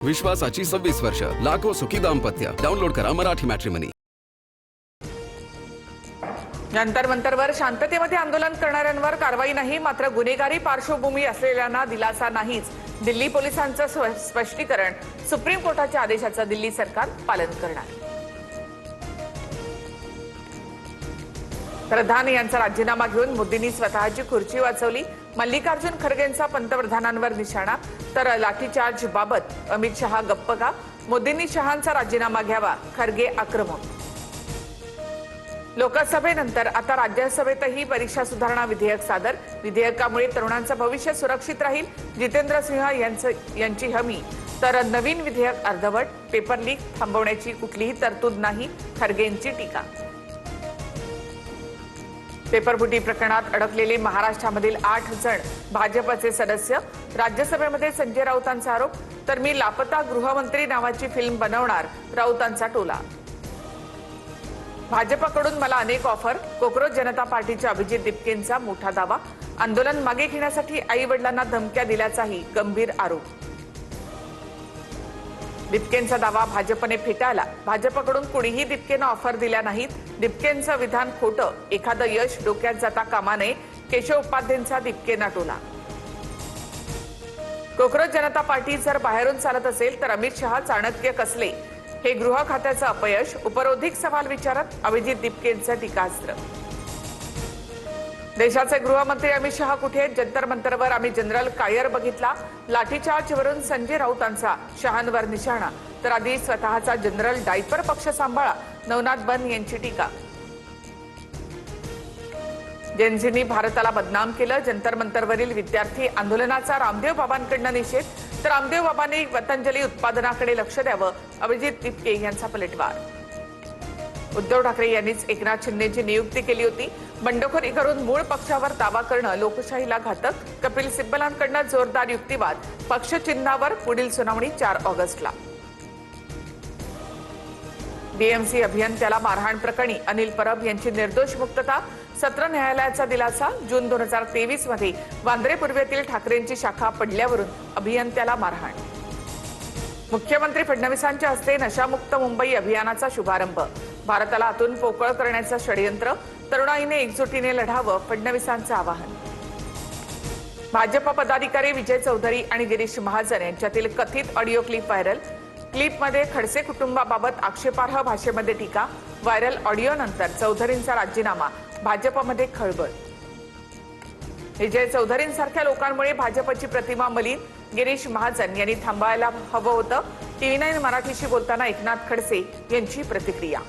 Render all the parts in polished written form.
विश्वासाची 26 वर्ष, लाखो सुखी दाम्पत्य. डाउनलोड करा मराठी मॅट्रिमनी. जंतर मंतरवर शांततेमध्ये आंदोलन करणाऱ्यांवर कारवाई नाही, मात्र गुन्हेगारी पार्श्वभूमी असलेल्यांना दिलासा नाहीच. दिल्ली पोलिसांचं स्पष्टीकरण, सुप्रीम कोर्टाच्या आदेशाचं दिल्ली सरकार पालन करणार. प्रधान यांचा राजीनामा घेऊन मोदींनी स्वतःची खुर्ची वाचवली. मल्लिकार्जुन खरगेंचा पंतप्रधानांवर निशाणा, तर लाठीचार्ज बाबत अमित शहा गप्प का? मोदींनी शहांचा राजीनामा घ्यावा, खरगे आक्रमक. लोकसभेनंतर आता राज्यसभेतही परीक्षा सुधारणा विधेयक सादर. विधेयकामुळे तरुणांचं भविष्य सुरक्षित राहील, जितेंद्र सिंह यांची हमी. तर नवीन विधेयक अर्धवट, पेपर लीक थांबवण्याची कुठलीही तरतूद नाही, खरगेंची टीका. पेपरफुटी प्रकरणात अडकलेले महाराष्ट्रामधील 8 जण भाजपचे सदस्य. राज्यसभेमध्ये संजय राऊतांचा आरोप, तर मी लापता गृहमंत्री नावाची फिल्म बनवणार, राऊतांचा टोला. भाजपकडून मला अनेक ऑफर, कोकरोच जनता पार्टीच्या अभिजित दिपकेंचा मोठा दावा. आंदोलन मागे घेण्यासाठी आई वडिलांना धमक्या दिल्याचाही गंभीर आरोप. दिपकेंचा दावा भाजपने फेटाळला. भाजपकडून कुणीही दिपकेंना ऑफर दिल्या नाहीत. दिपकेंचं विधान खोटं, एखादं यश डोक्यात जाता कामा नये, केशव उपाध्येंचा दिपकेंना टोला. कोकरोच जनता पार्टी जर बाहेरून चालत असेल तर अमित शहा चाणक्य कसले, हे गृह खात्याचं अपयश. उपरोधिक सवाल विचारत अभिजित दिपकेंचं टीकास्त्र. देशाचे गृहमंत्री अमित शहा कुठे आहेत? जंतर मंतरवर आम्ही जनरल कायर बघितला. लाठीचार्जवरून संजय राऊतांचा शहांवर निशाणा, तर आधी स्वतःचा जनरल डायपर पक्ष सांभाळा, नवनाथ बन यांची टीका. जेनझींनी भारताला बदनाम केलं. जंतर मंतरवरील विद्यार्थी आंदोलनाचा रामदेव बाबांकडनं निषेध, तर रामदेव बाबांनी पतंजली उत्पादनाकडे लक्ष द्यावं, अभिजित दिपके यांचा पलटवार. उद्धव ठाकरे यांनीच एकनाथ शिंदेची नियुक्ती केली होती. बंडखोरी करून मूळ पक्षावर दावा करणं लोकशाहीला घातक. कपिल सिब्बलांकडनं जोरदार युक्तिवाद. पक्ष चिन्हावर पुढील सुनावणी 4 ऑगस्टला. बीएमसी अभियंत्याला मारहाण प्रकरणी अनिल परब यांची निर्दोष मुक्तता. सत्र न्यायालयाचा दिलासा. जून 2023 मध्ये वांद्रे पूर्वेतील ठाकरेंची शाखा पडल्यावरून अभियंत्याला मारहाण. मुख्यमंत्री फडणवीसांच्या हस्ते नशामुक्त मुंबई अभियानाचा शुभारंभ. भारताला आतून पोकळ करण्याचं षडयंत्र, तरुणाईने एकजुटीने लढावं, फडणवीसांचं आवाहन. भाजप पदाधिकारी विजय चौधरी आणि गिरीश महाजन यांच्यातील कथित ऑडिओ क्लिप व्हायरल. क्लिपमध्ये खडसे कुटुंबाबाबत आक्षेपार्ह भाषेमध्ये टीका. व्हायरल ऑडिओनंतर चौधरींचा राजीनामा, भाजपमध्ये खळबळ. विजय चौधरींसारख्या लोकांमुळे भाजपची प्रतिमा मलिन. गिरीश महाजन यांनी थांबायला हवं होतं. TV9 मराठीशी बोलताना एकनाथ खडसे यांची प्रतिक्रिया.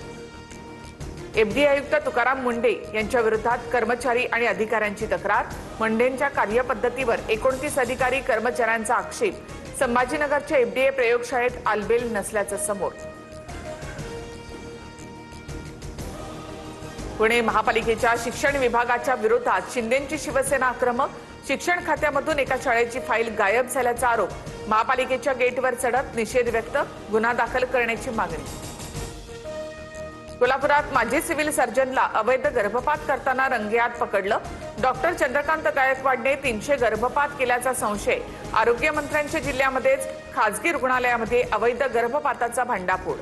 एफडीए आयुक्त तुकाराम मुंढे यांच्या विरोधात कर्मचारी आणि अधिकाऱ्यांची तक्रार. मुंढेंच्या कार्यपद्धतीवर 29 अधिकारी कर्मचाऱ्यांचा आक्षेप. संभाजीनगरच्या एफडीए प्रयोगशाळेत आलबेल नसल्याचं समोर. पुणे महापालिकेच्या शिक्षण विभागाच्या विरोधात शिंदेंची शिवसेना आक्रमक. शिक्षण खात्यामधून एका शाळेची फाईल गायब झाल्याचा आरोप. महापालिकेच्या गेटवर चढत निषेध व्यक्त. गुन्हा दाखल करण्याची मागणी. कोल्हापुरात माजी सिव्हिल सर्जनला अवैध गर्भपात करताना रंगेहात पकडलं. डॉक्टर चंद्रकांत गायकवाडने 300 गर्भपात केल्याचा संशय. आरोग्यमंत्र्यांच्या जिल्ह्यामध्येच खासगी रुग्णालयामध्ये अवैध गर्भपाताचा भांडाफोड.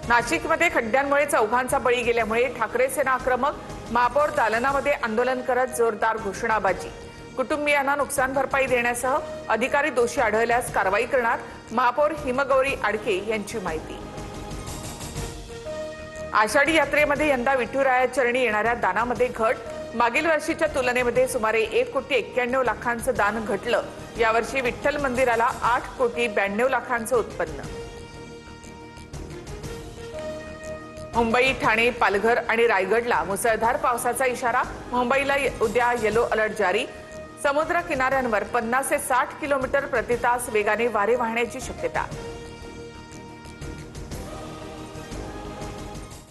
नाशिकमध्ये खड्ड्यांमुळे 4घांचा बळी गेल्यामुळे ठाकरे सेना आक्रमक. महापौर दालनामध्ये आंदोलन करत जोरदार घोषणाबाजी. कुटुंबियांना नुकसान भरपाई देण्यासह अधिकारी दोषी आढळल्यास कारवाई करणार. महापौर हिमगौरी आडके यांची माहिती. आषाढी यात्रेमध्ये यंदा विठुरायाचरणी येणाऱ्या दानामध्ये घट. मागील वर्षीच्या तुलनेमध्ये सुमारे 1,91,00,000 दान घटलं. यावर्षी विठ्ठल मंदिराला 8,92,00,000 उत्पन्न. मुंबई, ठाणे, पालघर आणि रायगडला मुसळधार पावसाचा इशारा. मुंबईला उद्या येलो अलर्ट जारी. समुद्र किनाऱ्यांवर 50 ते 60 किलोमीटर प्रति तास वेगाने वारे वाहण्याची शक्यता.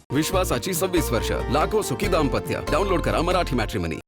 विश्वासाची 26 वर्ष, लाखो सुखी दाम्पत्य. डाउनलोड करा मराठी मॅट्रिमनी.